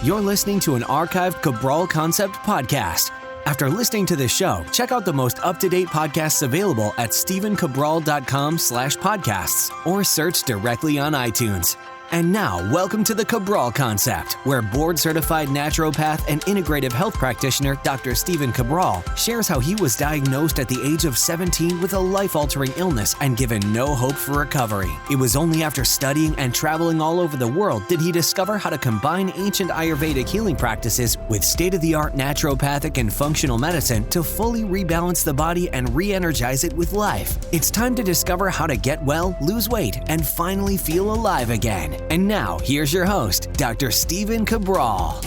You're listening to an archived Cabral Concept podcast. After listening to this show, check out the most up-to-date podcasts available at stephencabral.com/podcasts or search directly on iTunes. And now, welcome to the Cabral Concept, where board-certified naturopath and integrative health practitioner Dr. Stephen Cabral shares how he was diagnosed at the age of 17 with a life-altering illness and given no hope for recovery. It was only after studying and traveling all over the world did he discover how to combine ancient Ayurvedic healing practices with state-of-the-art naturopathic and functional medicine to fully rebalance the body and re-energize it with life. It's time to discover how to get well, lose weight, and finally feel alive again. And now, here's your host, Dr. Stephen Cabral.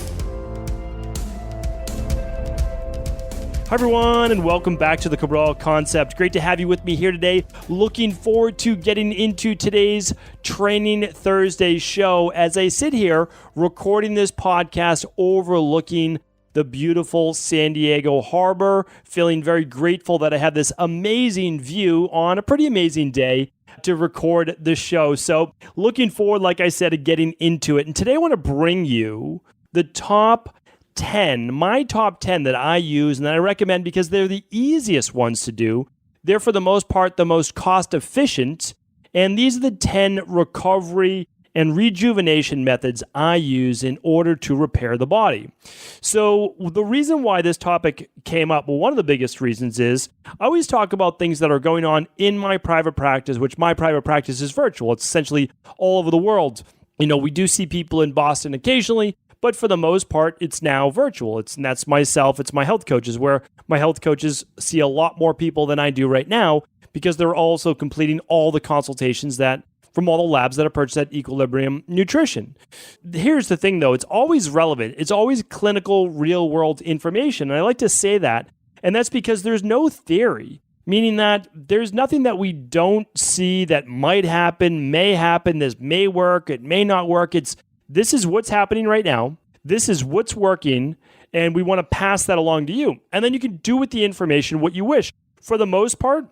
Hi, everyone, and welcome back to the Cabral Concept. Great to have you with me here today. Looking forward to getting into today's Training Thursday show as I sit here recording this podcast overlooking the beautiful San Diego Harbor, feeling very grateful that I have this amazing view on a pretty amazing day to record the show. So looking forward, like I said, to getting into it. And today I want to bring you the top 10, my top 10 that I use and that I recommend because they're the easiest ones to do. They're, for the most part, the most cost efficient. And these are the 10 recovery and rejuvenation methods I use in order to repair the body. So the reason why this topic came up, well, one of the biggest reasons is I always talk about things that are going on in my private practice, which my private practice is virtual. It's essentially all over the world. You know, we do see people in Boston occasionally, but for the most part, it's now virtual. And that's myself, it's my health coaches, where my health coaches see a lot more people than I do right now because they're also completing all the consultations that from all the labs that are purchased at Equilibrium Nutrition. Here's the thing, though. It's always relevant. It's always clinical, real-world information. And I like to say that. And that's because there's no theory, meaning that there's nothing that we don't see that might happen, may happen, this may work, it may not work. This is what's happening right now. This is what's working, and we want to pass that along to you. And then you can do with the information what you wish. For the most part,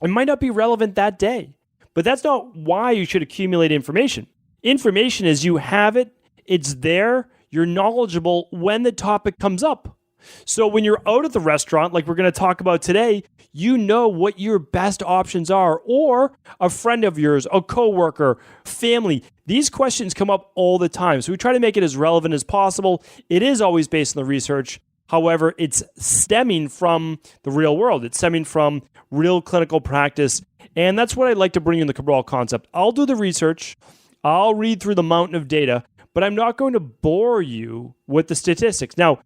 it might not be relevant that day. But that's not why you should accumulate information. Information is you have it, it's there, you're knowledgeable when the topic comes up. So when you're out at the restaurant, like we're going to talk about today, you know what your best options are, or a friend of yours, a coworker, family. These questions come up all the time. So we try to make it as relevant as possible. It is always based on the research. However, it's stemming from the real world. It's stemming from real clinical practice. And that's what I'd like to bring in the Cabral Concept. I'll do the research. I'll read through the mountain of data, but I'm not going to bore you with the statistics. Now,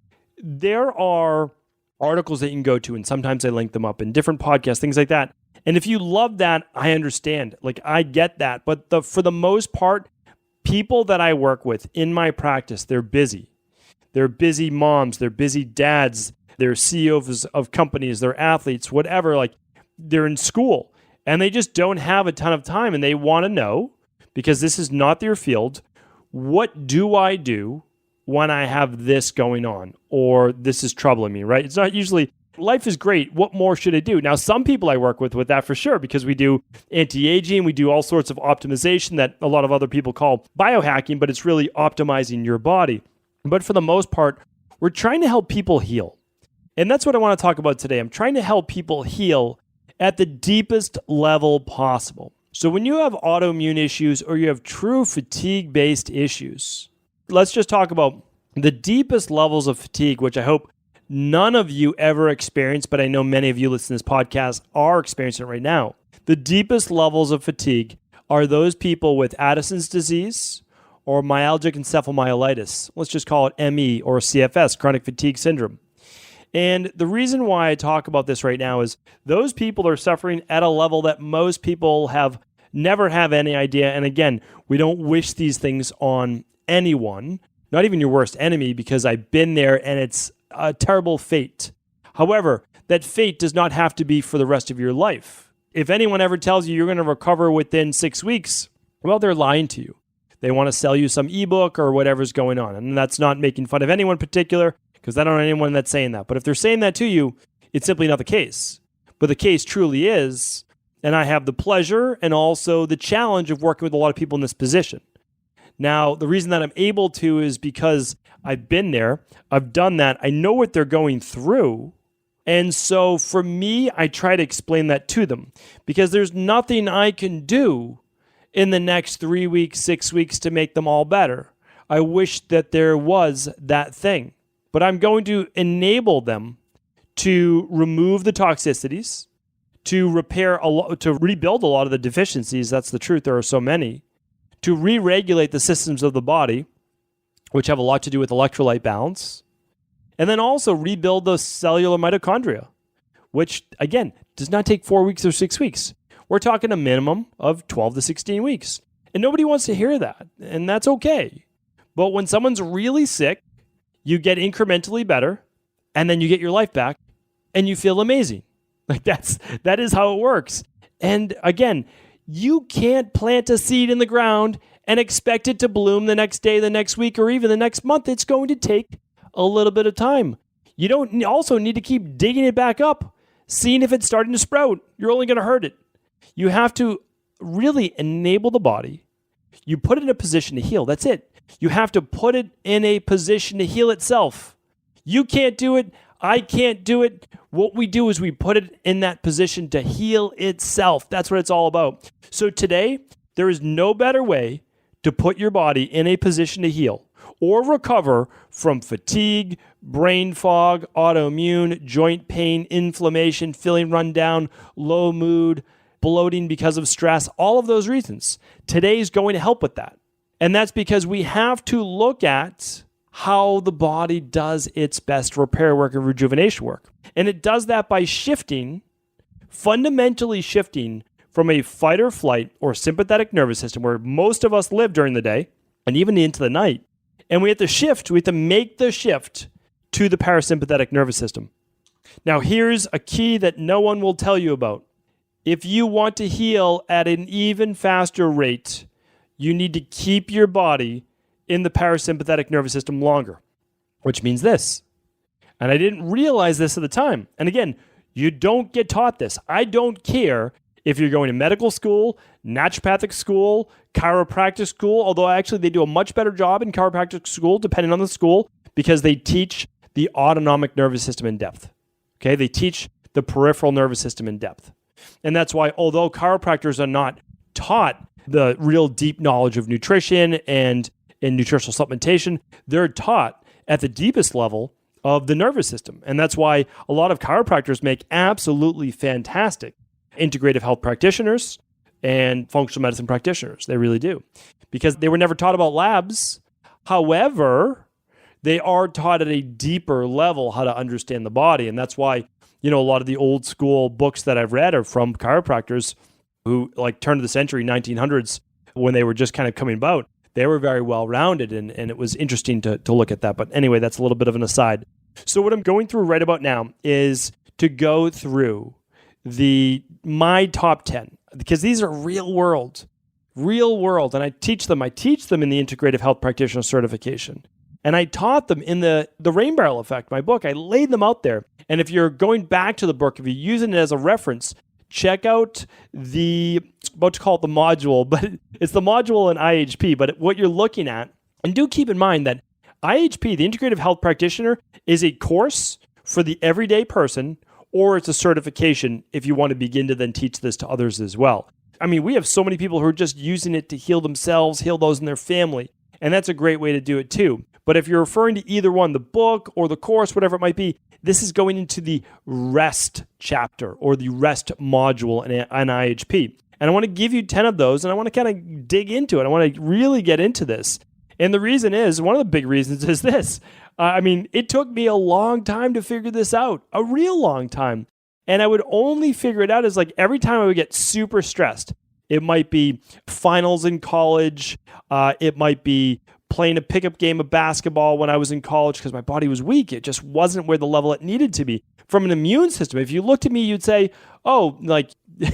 there are articles that you can go to, and sometimes I link them up in different podcasts, things like that. And if you love that, I understand. Like, I get that. But for the most part, people that I work with in my practice, they're busy. They're busy moms, they're busy dads, they're CEOs of companies, they're athletes, whatever. Like, they're in school and they just don't have a ton of time, and they want to know, because this is not their field, what do I do when I have this going on or this is troubling me, right? It's not usually, life is great, what more should I do? Now, some people I work with that for sure, because we do anti-aging, we do all sorts of optimization that a lot of other people call biohacking, but it's really optimizing your body. But for the most part, we're trying to help people heal. And that's what I want to talk about today. I'm trying to help people heal at the deepest level possible. So when you have autoimmune issues or you have true fatigue-based issues, let's just talk about the deepest levels of fatigue, which I hope none of you ever experience, but I know many of you listening to this podcast are experiencing it right now. The deepest levels of fatigue are those people with Addison's disease or myalgic encephalomyelitis. Let's just call it ME or CFS, chronic fatigue syndrome. And the reason why I talk about this right now is those people are suffering at a level that most people never have any idea. And again, we don't wish these things on anyone, not even your worst enemy, because I've been there and it's a terrible fate. However, that fate does not have to be for the rest of your life. If anyone ever tells you you're going to recover within 6 weeks, well, they're lying to you. They want to sell you some ebook or whatever's going on. And that's not making fun of anyone in particular, because I don't know anyone that's saying that. But if they're saying that to you, it's simply not the case. But the case truly is, and I have the pleasure and also the challenge of working with a lot of people in this position. Now, the reason that I'm able to is because I've been there, I've done that, I know what they're going through. And so for me, I try to explain that to them because there's nothing I can do in the next 3 weeks, 6 weeks to make them all better. I wish that there was that thing, but I'm going to enable them to remove the toxicities, to repair to rebuild a lot of the deficiencies. That's the truth. There are so many. To re-regulate the systems of the body, which have a lot to do with electrolyte balance, and then also rebuild the cellular mitochondria, which, again, does not take 4 weeks or 6 weeks. We're talking a minimum of 12 to 16 weeks. And nobody wants to hear that, and that's okay. But when someone's really sick, you get incrementally better, and then you get your life back, and you feel amazing. Like that is how it works. And again, you can't plant a seed in the ground and expect it to bloom the next day, the next week, or even the next month. It's going to take a little bit of time. You don't also need to keep digging it back up, seeing if it's starting to sprout. You're only going to hurt it. You have to really enable the body. You put it in a position to heal. That's it. You have to put it in a position to heal itself. You can't do it. I can't do it. What we do is we put it in that position to heal itself. That's what it's all about. So today, there is no better way to put your body in a position to heal or recover from fatigue, brain fog, autoimmune, joint pain, inflammation, feeling run down, low mood, bloating because of stress, all of those reasons. Today is going to help with that. And that's because we have to look at how the body does its best repair work and rejuvenation work. And it does that by fundamentally shifting from a fight or flight or sympathetic nervous system where most of us live during the day and even into the night. And we have to make the shift to the parasympathetic nervous system. Now, here's a key that no one will tell you about. If you want to heal at an even faster rate, you need to keep your body in the parasympathetic nervous system longer, which means this. And I didn't realize this at the time. And again, you don't get taught this. I don't care if you're going to medical school, naturopathic school, chiropractic school, although actually they do a much better job in chiropractic school, depending on the school, because they teach the autonomic nervous system in depth. Okay, they teach the peripheral nervous system in depth. And that's why, although chiropractors are not taught the real deep knowledge of nutrition and in nutritional supplementation, they're taught at the deepest level of the nervous system. And that's why a lot of chiropractors make absolutely fantastic integrative health practitioners and functional medicine practitioners. They really do. Because they were never taught about labs. However, they are taught at a deeper level how to understand the body. And that's why, a lot of the old school books that I've read are from chiropractors who, like, turn of the century, 1900s, when they were just kind of coming about. They were very well-rounded, and it was interesting to look at that. But anyway, that's a little bit of an aside. So what I'm going through right about now is to go through my top 10, because these are real world, and I teach them. I teach them in the Integrative Health Practitioner certification. And I taught them in the Rain Barrel Effect, my book. I laid them out there. And if you're going back to the book, if you're using it as a reference, check out about to call it the module, but it's the module in IHP. But what you're looking at, and do keep in mind that IHP, the Integrative Health Practitioner, is a course for the everyday person, or it's a certification if you want to begin to then teach this to others as well. I mean, we have so many people who are just using it to heal themselves, heal those in their family, and that's a great way to do it too. But if you're referring to either one, the book or the course, whatever it might be, this is going into the rest chapter or the rest module in IHP. And I want to give you 10 of those, and I want to kind of dig into it. I want to really get into this. And the reason is, one of the big reasons is this. It took me a long time to figure this out, a real long time. And I would only figure it out as like every time I would get super stressed. It might be finals in college. It might be playing a pickup game of basketball when I was in college because my body was weak. It just wasn't where the level it needed to be. From an immune system, if you looked at me, you'd say, oh, like, this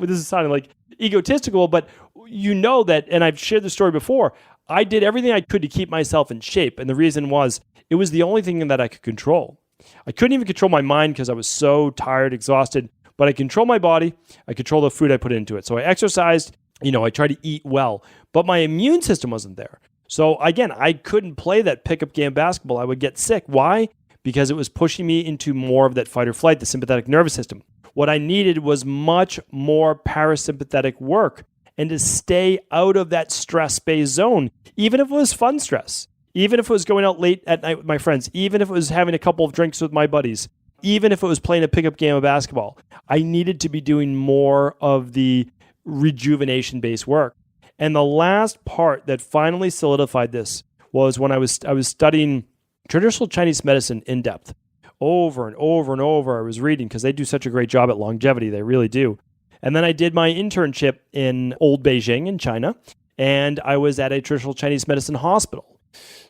is sounding like egotistical, but you know that, and I've shared the story before, I did everything I could to keep myself in shape. And the reason was, it was the only thing that I could control. I couldn't even control my mind because I was so tired, exhausted, but I control my body. I control the food I put into it. So I exercised I tried to eat well, but my immune system wasn't there. So again, I couldn't play that pickup game basketball. I would get sick. Why? Because it was pushing me into more of that fight or flight, the sympathetic nervous system. What I needed was much more parasympathetic work and to stay out of that stress-based zone, even if it was fun stress, even if it was going out late at night with my friends, even if it was having a couple of drinks with my buddies, even if it was playing a pickup game of basketball. I needed to be doing more of the rejuvenation-based work. And the last part that finally solidified this was when I was studying traditional Chinese medicine in depth. Over and over and over, I was reading because they do such a great job at longevity. They really do. And then I did my internship in old Beijing in China, and I was at a traditional Chinese medicine hospital.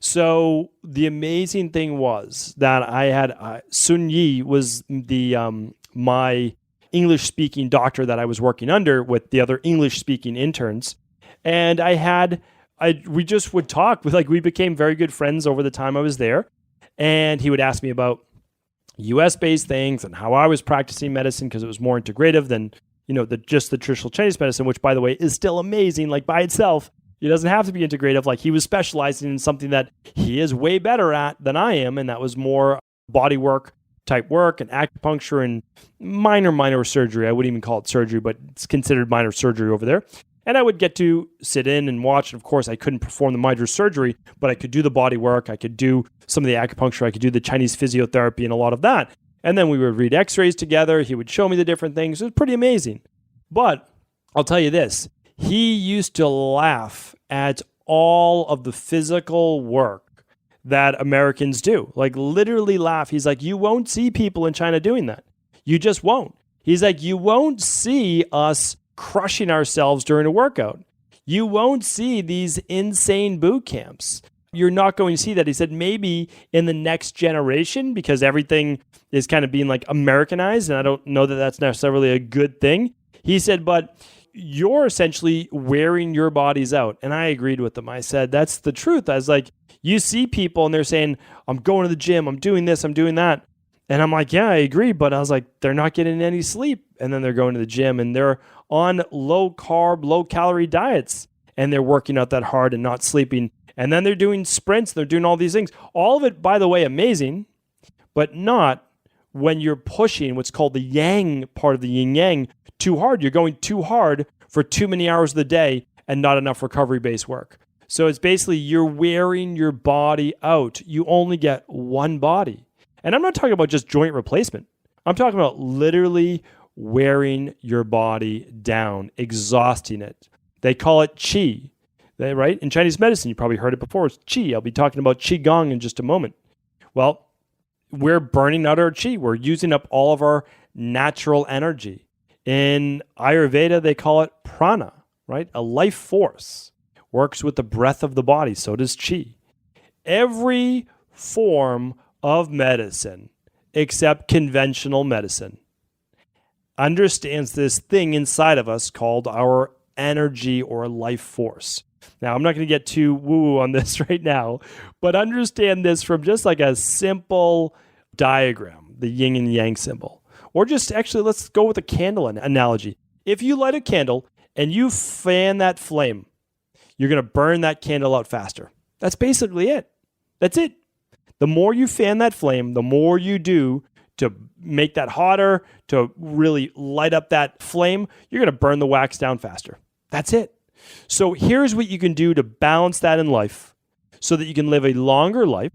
So the amazing thing was that I had Sun Yi was the my English-speaking doctor that I was working under with the other English-speaking interns. And we just would talk. We became very good friends over the time I was there. And he would ask me about US-based things and how I was practicing medicine because it was more integrative than, just the traditional Chinese medicine, which, by the way, is still amazing, by itself. It doesn't have to be integrative. He was specializing in something that he is way better at than I am, and that was more body work type work and acupuncture and minor surgery. I wouldn't even call it surgery, but it's considered minor surgery over there. And I would get to sit in and watch. And of course, I couldn't perform the minor surgery, but I could do the body work. I could do some of the acupuncture. I could do the Chinese physiotherapy and a lot of that. And then we would read x-rays together. He would show me the different things. It was pretty amazing. But I'll tell you this, he used to laugh at all of the physical work that Americans do. Literally laugh. He's like, you won't see people in China doing that. You just won't. He's like, you won't see us crushing ourselves during a workout. You won't see these insane boot camps. You're not going to see that. He said maybe in the next generation, because everything is kind of being Americanized, and I don't know that that's necessarily a good thing. He said, but you're essentially wearing your bodies out. And I agreed with him. I said, that's the truth. I was like, you see people and they're saying, I'm going to the gym, I'm doing this, I'm doing that. And I'm like, yeah, I agree. But I was like, they're not getting any sleep. And then they're going to the gym and they're on low carb, low calorie diets. And they're working out that hard and not sleeping. And then they're doing sprints. They're doing all these things. All of it, by the way, amazing, but not when you're pushing what's called the yang part of the yin yang too hard. You're going too hard for too many hours of the day and not enough recovery-based work. So it's basically you're wearing your body out. You only get one body. And I'm not talking about just joint replacement. I'm talking about literally wearing your body down, exhausting it. They call it qi, right? In Chinese medicine, you probably heard it before. It's qi. I'll be talking about qigong in just a moment. Well, we're burning out our qi. We're using up all of our natural energy. In Ayurveda, they call it prana, right? A life force. Works with the breath of the body. So does qi. Every form of medicine, except conventional medicine, understands this thing inside of us called our energy or life force. Now, I'm not going to get too woo-woo on this right now, but understand this from just a simple diagram, the yin and yang symbol. Or just actually, let's go with a candle analogy. If you light a candle and you fan that flame, you're going to burn that candle out faster. That's basically it. That's it. The more you fan that flame, the more you do to make that hotter, to really light up that flame, you're going to burn the wax down faster. That's it. So here's what you can do to balance that in life so that you can live a longer life,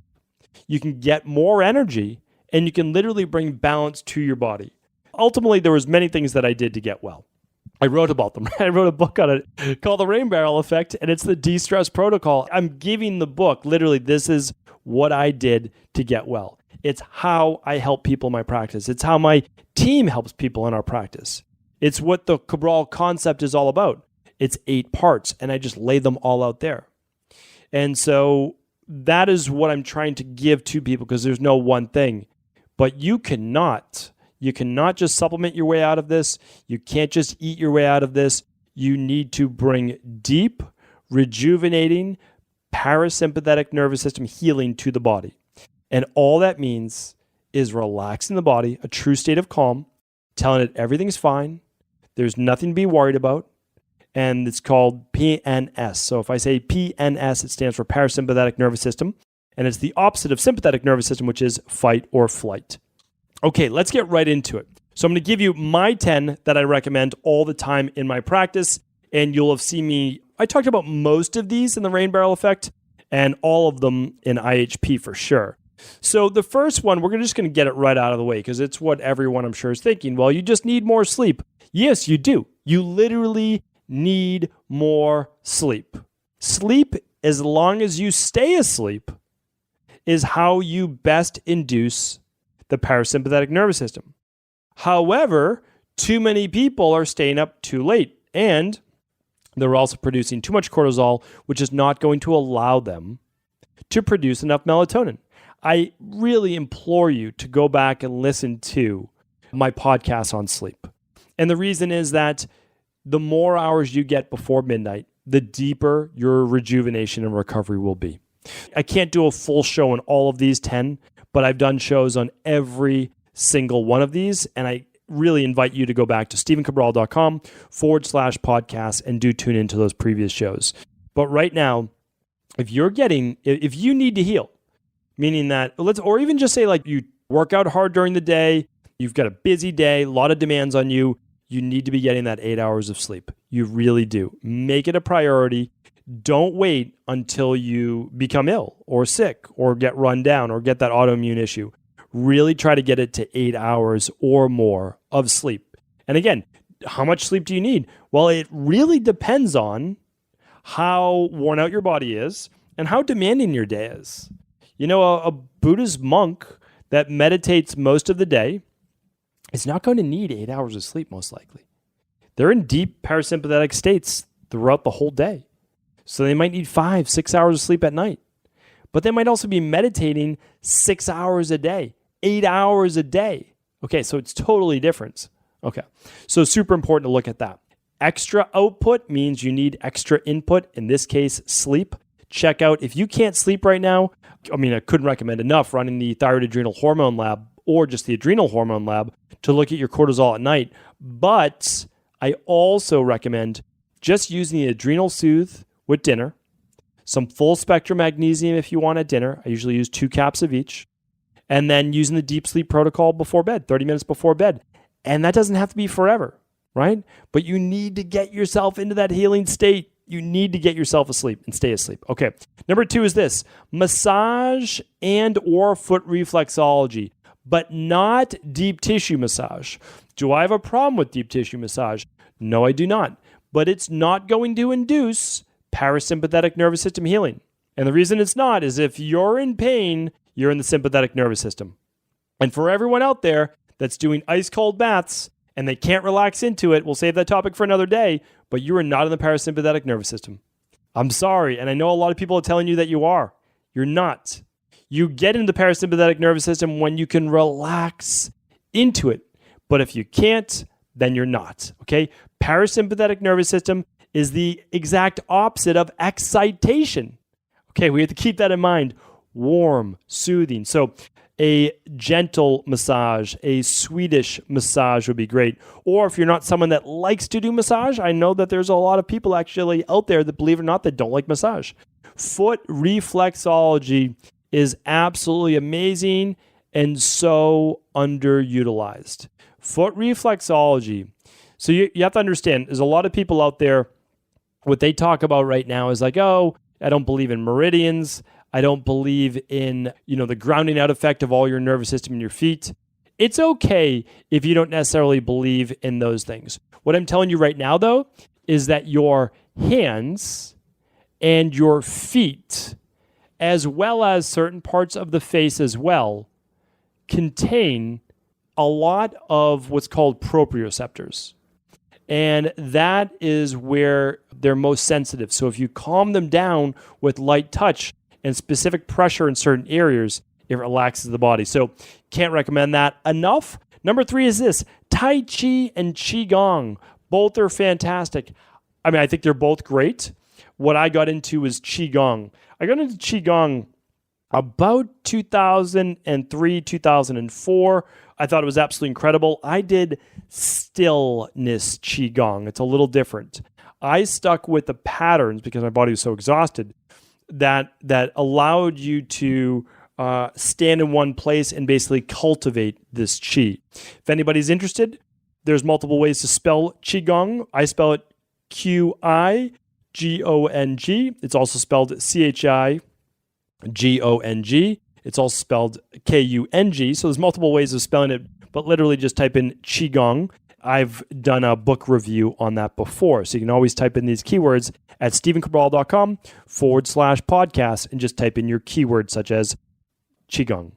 you can get more energy, and you can literally bring balance to your body. Ultimately, there was many things that I did to get well. I wrote about them. I wrote a book on it called The Rain Barrel Effect, and it's the de-stress protocol. I'm giving the book, literally, this is what I did to get well. It's how I help people in my practice. It's how my team helps people in our practice. It's what the Cabral concept is all about. It's 8 parts, and I just lay them all out there. And so that is what I'm trying to give to people because there's no one thing. But you cannot just supplement your way out of this. You can't just eat your way out of this. You need to bring deep, rejuvenating, parasympathetic nervous system healing to the body. And all that means is relaxing the body, a true state of calm, telling it everything's fine, there's nothing to be worried about, and it's called PNS. So if I say PNS, it stands for parasympathetic nervous system, and it's the opposite of sympathetic nervous system, which is fight or flight. Okay, let's get right into it. So I'm going to give you my 10 that I recommend all the time in my practice, and you'll have seen me, I talked about most of these in the rain barrel effect, and all of them in IHP for sure. So the first one, we're just going to get it right out of the way because it's what everyone I'm sure is thinking. Well, you just need more sleep. Yes, you do. You literally need more sleep. Sleep, as long as you stay asleep, is how you best induce the parasympathetic nervous system. However, too many people are staying up too late, and they're also producing too much cortisol, which is not going to allow them to produce enough melatonin. I really implore you to go back and listen to my podcast on sleep. And the reason is that the more hours you get before midnight, the deeper your rejuvenation and recovery will be. I can't do a full show on all of these 10, but I've done shows on every single one of these, and I really invite you to go back to stevencabral.com/podcast and do tune into those previous shows. But right now, if you need to heal, meaning that, or even just say like you work out hard during the day, you've got a busy day, a lot of demands on you, you need to be getting that 8 hours of sleep. You really do. Make it a priority. Don't wait until you become ill or sick or get run down or get that autoimmune issue. Really try to get it to 8 hours or more of sleep. And again, how much sleep do you need? Well, it really depends on how worn out your body is and how demanding your day is. You know, a Buddhist monk that meditates most of the day is not going to need 8 hours of sleep, most likely. They're in deep parasympathetic states throughout the whole day. So they might need 5-6 hours of sleep at night. But they might also be meditating 6 hours a day, 8 hours a day. Okay, so it's totally different. Okay, so super important to look at that. Extra output means you need extra input, in this case, sleep. Check out, if you can't sleep right now, I couldn't recommend enough running the thyroid adrenal hormone lab or just the adrenal hormone lab to look at your cortisol at night. But I also recommend just using the Adrenal Soothe with dinner, some full spectrum magnesium if you want at dinner. I usually use 2 caps of each. And then using the deep sleep protocol before bed, 30 minutes before bed. And that doesn't have to be forever, right? But you need to get yourself into that healing state. You need to get yourself asleep and stay asleep. Okay. Number 2 is this: massage and or foot reflexology, but not deep tissue massage. Do I have a problem with deep tissue massage? No, I do not. But it's not going to induce parasympathetic nervous system healing. And the reason it's not is if you're in pain, you're in the sympathetic nervous system. And for everyone out there that's doing ice cold baths and they can't relax into it, we'll save that topic for another day, but you are not in the parasympathetic nervous system. I'm sorry, and I know a lot of people are telling you that you are. You're not. You get into the parasympathetic nervous system when you can relax into it. But if you can't, then you're not, okay? Parasympathetic nervous system is the exact opposite of excitation. Okay, we have to keep that in mind. Warm, soothing. So a gentle massage, a Swedish massage would be great. Or if you're not someone that likes to do massage, I know that there's a lot of people actually out there that, believe it or not, that don't like massage. Foot reflexology is absolutely amazing and so underutilized. Foot reflexology. So you have to understand, there's a lot of people out there, what they talk about right now is like, oh, I don't believe in meridians. I don't believe in, the grounding out effect of all your nervous system in your feet. It's okay if you don't necessarily believe in those things. What I'm telling you right now, though, is that your hands and your feet, as well as certain parts of the face as well, contain a lot of what's called proprioceptors. And that is where they're most sensitive. So if you calm them down with light touch and specific pressure in certain areas, it relaxes the body. So can't recommend that enough. Number 3 is this: Tai Chi and Qigong. Both are fantastic. I think they're both great. What I got into was Qigong. I got into Qigong about 2003, 2004. I thought it was absolutely incredible. I did stillness Qigong. It's a little different. I stuck with the patterns because my body was so exhausted that allowed you to stand in one place and basically cultivate this qi. If anybody's interested, there's multiple ways to spell qigong. I spell it Qigong. It's also spelled Chigong. It's also spelled Kung. So there's multiple ways of spelling it, but literally just type in qigong. I've done a book review on that before. So you can always type in these keywords at stevencabral.com/podcast and just type in your keywords such as qigong.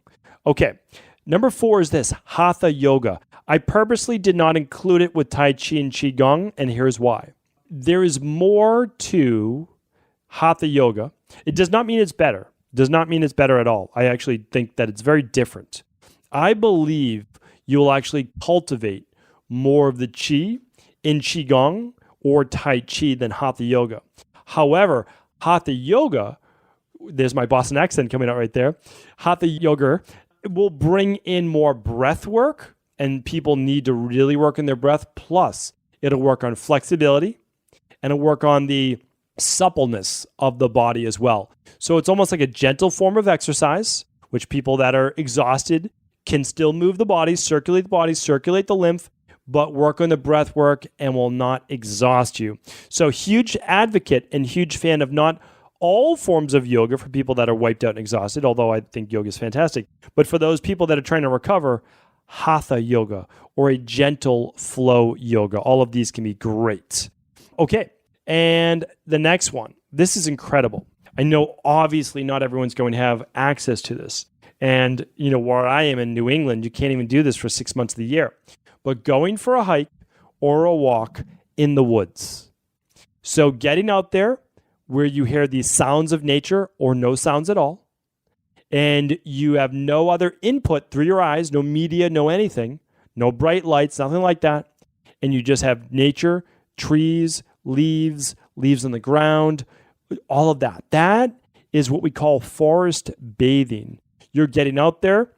Okay. Number 4 is this, hatha yoga. I purposely did not include it with Tai Chi and qigong, and here's why. There is more to hatha yoga. It does not mean it's better. Does not mean it's better at all. I actually think that it's very different. I believe you will actually cultivate more of the qi in qigong or tai chi than hatha yoga. However, hatha yoga, there's my Boston accent coming out right there. Hatha yoga will bring in more breath work, and people need to really work on their breath. Plus, it'll work on flexibility and it'll work on the suppleness of the body as well. So it's almost like a gentle form of exercise, which people that are exhausted can still move the body, circulate the lymph, but work on the breath work and will not exhaust you. So huge advocate and huge fan of not all forms of yoga for people that are wiped out and exhausted, although I think yoga is fantastic. But for those people that are trying to recover, hatha yoga or a gentle flow yoga, all of these can be great. Okay, and the next one. This is incredible. I know obviously not everyone's going to have access to this. And, where I am in New England, you can't even do this for 6 months of the year. But going for a hike or a walk in the woods. So getting out there where you hear the sounds of nature or no sounds at all, and you have no other input through your eyes, no media, no anything, no bright lights, nothing like that, and you just have nature, trees, leaves on the ground, all of that. That is what we call forest bathing. You're getting out there.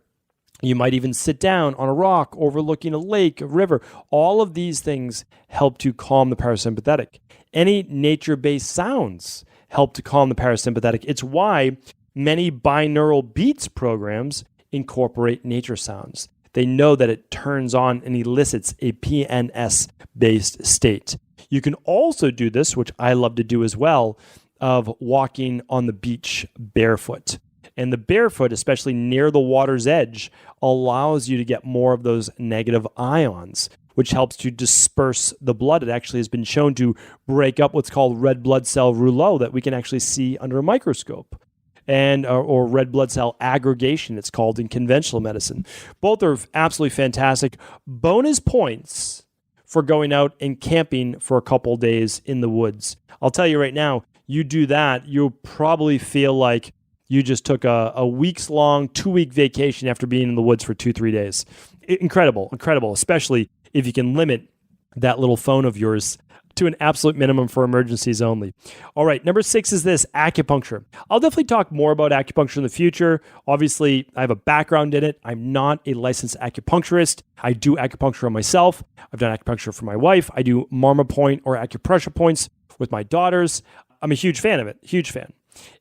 You might even sit down on a rock overlooking a lake, a river. All of these things help to calm the parasympathetic. Any nature-based sounds help to calm the parasympathetic. It's why many binaural beats programs incorporate nature sounds. They know that it turns on and elicits a PNS-based state. You can also do this, which I love to do as well, of walking on the beach barefoot. And the barefoot, especially near the water's edge, allows you to get more of those negative ions, which helps to disperse the blood. It actually has been shown to break up what's called red blood cell rouleau that we can actually see under a microscope, and or red blood cell aggregation, it's called in conventional medicine. Both are absolutely fantastic. Bonus points for going out and camping for a couple days in the woods. I'll tell you right now, you do that, you'll probably feel like you just took a weeks-long, 2-week vacation after being in the woods for 2-3 days. Incredible, especially if you can limit that little phone of yours to an absolute minimum for emergencies only. All right, number 6 is this, acupuncture. I'll definitely talk more about acupuncture in the future. Obviously, I have a background in it. I'm not a licensed acupuncturist. I do acupuncture on myself. I've done acupuncture for my wife. I do marma point or acupressure points with my daughters. I'm a huge fan of it, huge fan.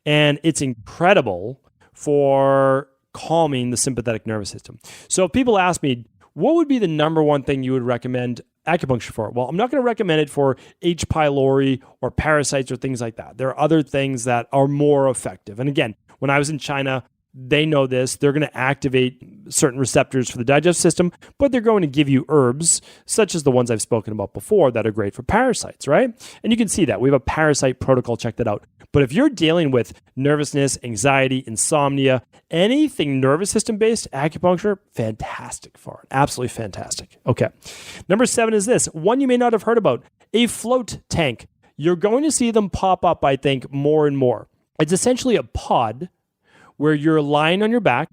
And it's incredible for calming the sympathetic nervous system. So if people ask me, what would be the number one thing you would recommend acupuncture for? Well, I'm not going to recommend it for H. pylori or parasites or things like that. There are other things that are more effective. And again, when I was in China, they know this. They're going to activate certain receptors for the digestive system, but they're going to give you herbs, such as the ones I've spoken about before, that are great for parasites, right? And you can see that. We have a parasite protocol. Check that out. But if you're dealing with nervousness, anxiety, insomnia, anything nervous system based, acupuncture, fantastic for it. Absolutely fantastic. Okay. Number 7 is this, one you may not have heard about, a float tank. You're going to see them pop up, I think, more and more. It's essentially a pod where you're lying on your back.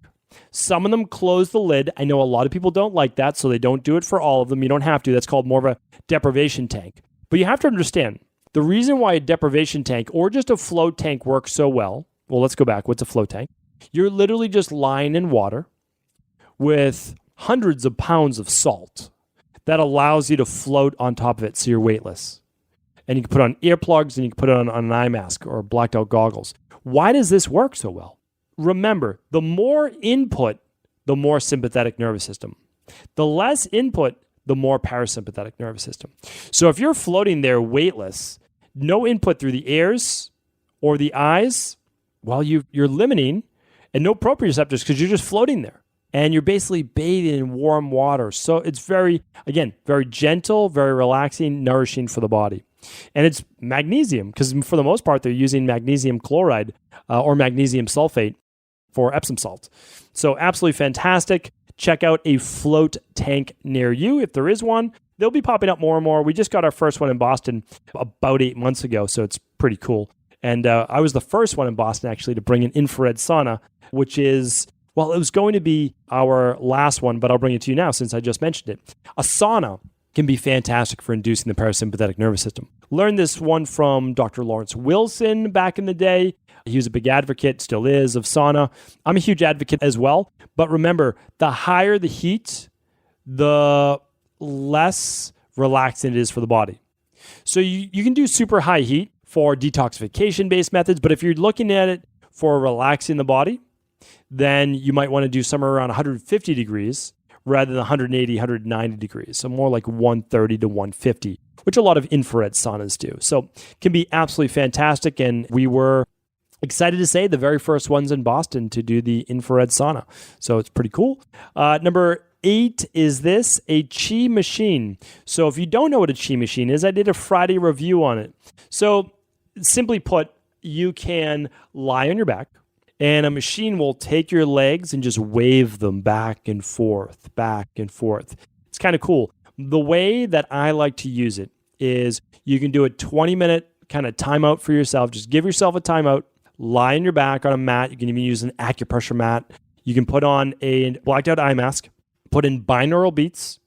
Some of them close the lid. I know a lot of people don't like that, so they don't do it for all of them. You don't have to. That's called more of a deprivation tank. But you have to understand, the reason why a deprivation tank or just a float tank works so well, let's go back. What's a float tank? You're literally just lying in water with hundreds of pounds of salt that allows you to float on top of it so you're weightless. and you can put on earplugs, and you can put it on an eye mask or blacked out goggles. Why does this work so well? Remember, the more input, the more sympathetic nervous system. The less input, the more parasympathetic nervous system. So if you're floating there weightless, no input through the ears or the eyes, well, you're limiting, and no proprioceptors because you're just floating there. And you're basically bathing in warm water. So it's very gentle, very relaxing, nourishing for the body. And it's magnesium, because for the most part, they're using magnesium chloride or magnesium sulfate for Epsom salt. So absolutely fantastic. Check out a float tank near you if there is one. They'll be popping up more and more. We just got our first one in Boston about 8 months ago, so it's pretty cool. And I was the first one in Boston, actually, to bring an infrared sauna, which is, well, it was going to be our last one, but I'll bring it to you now since I just mentioned it. A sauna can be fantastic for inducing the parasympathetic nervous system. Learned this one from Dr. Lawrence Wilson back in the day. He was a big advocate, still is, of sauna. I'm a huge advocate as well. But remember, the higher the heat, the less relaxing it is for the body. So you can do super high heat for detoxification-based methods, but if you're looking at it for relaxing the body, then you might want to do somewhere around 150 degrees rather than 180, 190 degrees. So more like 130 to 150, which a lot of infrared saunas do. So it can be absolutely fantastic. And we were excited to say the very first ones in Boston to do the infrared sauna. So it's pretty cool. Number 8 is this, a chi machine. So if you don't know what a chi machine is, I did a Friday review on it. So simply put, you can lie on your back, and a machine will take your legs and just wave them back and forth, back and forth. It's kind of cool. The way that I like to use it is you can do a 20-minute kind of timeout for yourself. Just give yourself a timeout, lie on your back on a mat. You can even use an acupressure mat. You can put on a blacked out eye mask, put in binaural beats,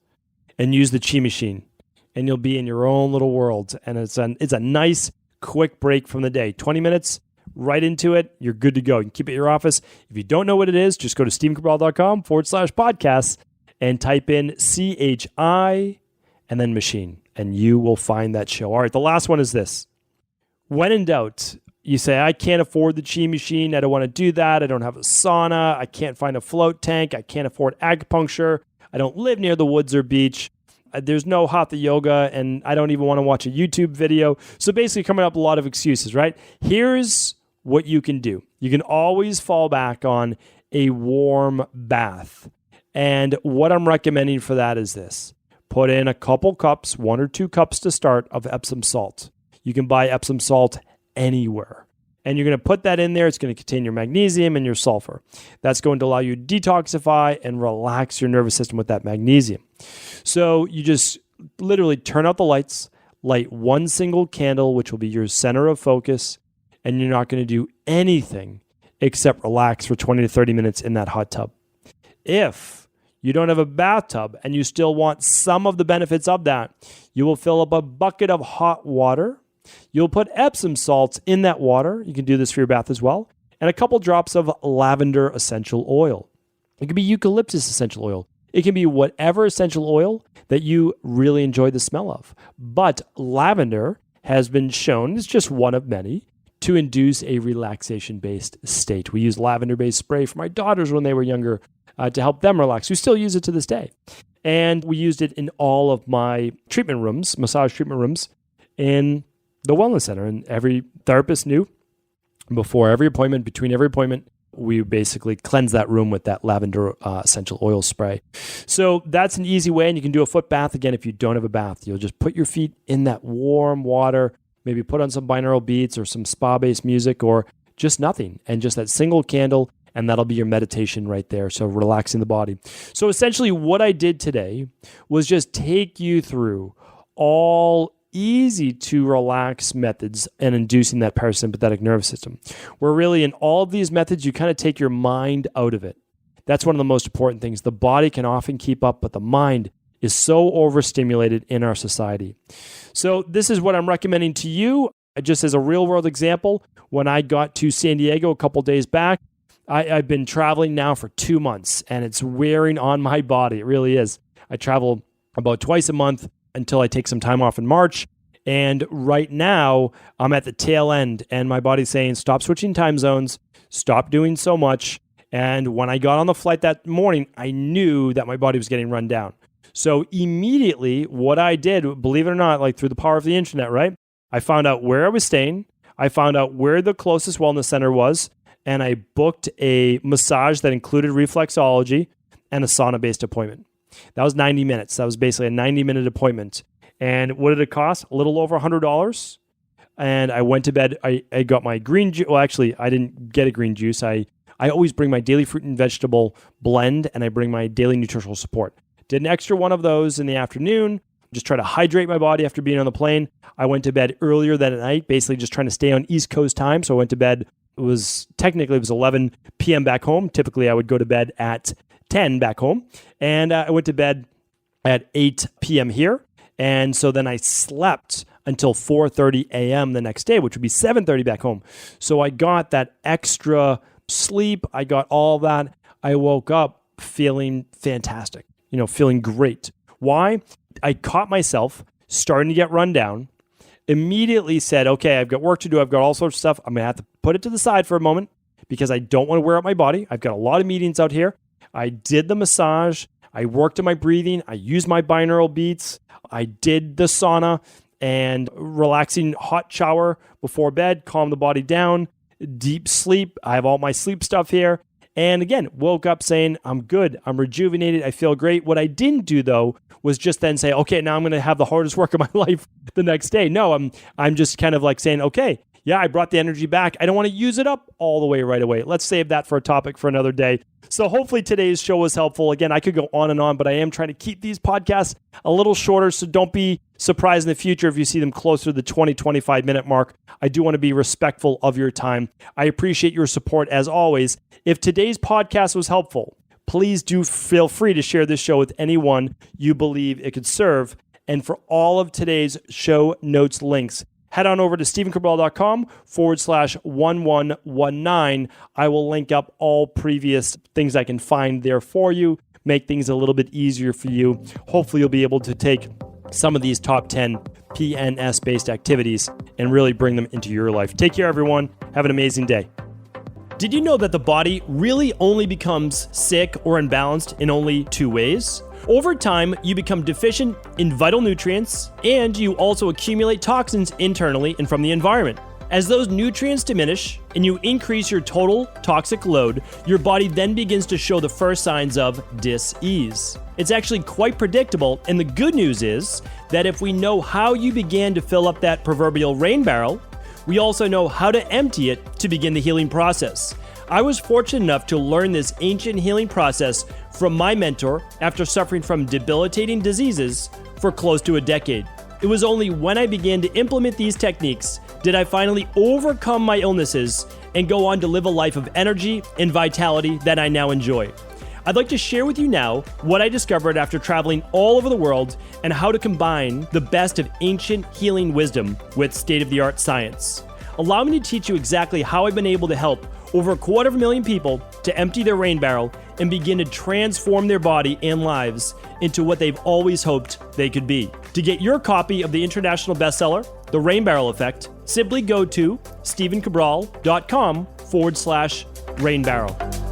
and use the chi machine. And you'll be in your own little world. And it's a nice, quick break from the day. 20 minutes, right into it. You're good to go. You can keep it at your office. If you don't know what it is, just go to stephencabral.com/podcasts and type in CHI and then machine, and you will find that show. All right, the last one is this. When in doubt, you say, I can't afford the chi machine. I don't want to do that. I don't have a sauna. I can't find a float tank. I can't afford acupuncture. I don't live near the woods or beach. There's no hatha yoga, and I don't even want to watch a YouTube video. So basically coming up a lot of excuses, right? Here's what you can do. You can always fall back on a warm bath. And what I'm recommending for that is this. Put in a couple cups, 1 or 2 cups to start, of Epsom salt. You can buy Epsom salt anywhere. And you're going to put that in there. It's going to contain your magnesium and your sulfur. That's going to allow you to detoxify and relax your nervous system with that magnesium. So you just literally turn out the lights, light one single candle, which will be your center of focus, and you're not going to do anything except relax for 20 to 30 minutes in that hot tub. If you don't have a bathtub and you still want some of the benefits of that, you will fill up a bucket of hot water. You'll put Epsom salts in that water. You can do this for your bath as well. And a couple drops of lavender essential oil. It can be eucalyptus essential oil. It can be whatever essential oil that you really enjoy the smell of. But lavender has been shown, it's just one of many, to induce a relaxation-based state. We use lavender-based spray for my daughters when they were younger to help them relax. We still use it to this day. And we used it in all of my treatment rooms, massage treatment rooms, in the wellness center. And every therapist knew before every appointment, between every appointment, we basically cleanse that room with that lavender essential oil spray. So that's an easy way. And you can do a foot bath. Again, if you don't have a bath, you'll just put your feet in that warm water, maybe put on some binaural beats or some spa-based music or just nothing. And just that single candle, and that'll be your meditation right there. So relaxing the body. So essentially what I did today was just take you through all easy to relax methods and inducing that parasympathetic nervous system. Where really in all of these methods, you kind of take your mind out of it. That's one of the most important things. The body can often keep up, but the mind is so overstimulated in our society. So this is what I'm recommending to you. Just as a real world example, when I got to San Diego a couple days back, I've been traveling now for 2 months, and it's wearing on my body. It really is. I travel about twice a month until I take some time off in March. And right now, I'm at the tail end, and my body's saying, stop switching time zones, stop doing so much. And when I got on the flight that morning, I knew that my body was getting run down. So immediately, what I did, believe it or not, like through the power of the internet, right? I found out where I was staying. I found out where the closest wellness center was, and I booked a massage that included reflexology and a sauna-based appointment. That was 90 minutes. That was basically a 90-minute appointment. And what did it cost? A little over $100. And I went to bed. I got my green juice. Well, actually, I didn't get a green juice. I always bring my daily fruit and vegetable blend, and I bring my daily nutritional support. Did an extra one of those in the afternoon, just try to hydrate my body after being on the plane. I went to bed earlier that night, basically just trying to stay on East Coast time. So I went to bed, it was 11 p.m. back home. Typically, I would go to bed at 10 back home. And I went to bed at 8 p.m. here. And so then I slept until 4:30 a.m. the next day, which would be 7:30 back home. So I got that extra sleep. I got all that. I woke up feeling fantastic, feeling great. Why? I caught myself starting to get run down, immediately said, okay, I've got work to do. I've got all sorts of stuff. I'm going to have to put it to the side for a moment because I don't want to wear out my body. I've got a lot of meetings out here. I did the massage. I worked on my breathing. I used my binaural beats. I did the sauna and relaxing hot shower before bed, calm the body down, deep sleep. I have all my sleep stuff here. And again, woke up saying, I'm good. I'm rejuvenated. I feel great. What I didn't do though was just then say, okay, now I'm going to have the hardest work of my life the next day. No, I'm just kind of like saying, okay, yeah, I brought the energy back. I don't want to use it up all the way right away. Let's save that for a topic for another day. So hopefully today's show was helpful. Again, I could go on and on, but I am trying to keep these podcasts a little shorter. So don't be surprised in the future if you see them closer to the 20, 25-minute mark. I do want to be respectful of your time. I appreciate your support as always. If today's podcast was helpful, please do feel free to share this show with anyone you believe it could serve. And for all of today's show notes links, head on over to stephencabral.com/1119. I will link up all previous things I can find there for you, make things a little bit easier for you. Hopefully you'll be able to take some of these top 10 PNS-based activities and really bring them into your life. Take care, everyone. Have an amazing day. Did you know that the body really only becomes sick or imbalanced in only two ways? Over time, you become deficient in vital nutrients, and you also accumulate toxins internally and from the environment. As those nutrients diminish and you increase your total toxic load, your body then begins to show the first signs of dis-ease. It's actually quite predictable, and the good news is that if we know how you began to fill up that proverbial rain barrel, we also know how to empty it to begin the healing process. I was fortunate enough to learn this ancient healing process from my mentor after suffering from debilitating diseases for close to a decade. It was only when I began to implement these techniques did I finally overcome my illnesses and go on to live a life of energy and vitality that I now enjoy. I'd like to share with you now what I discovered after traveling all over the world and how to combine the best of ancient healing wisdom with state-of-the-art science. Allow me to teach you exactly how I've been able to help over 250,000 people to empty their rain barrel and begin to transform their body and lives into what they've always hoped they could be. To get your copy of the international bestseller, The Rain Barrel Effect, simply go to stephencabral.com/rainbarrel.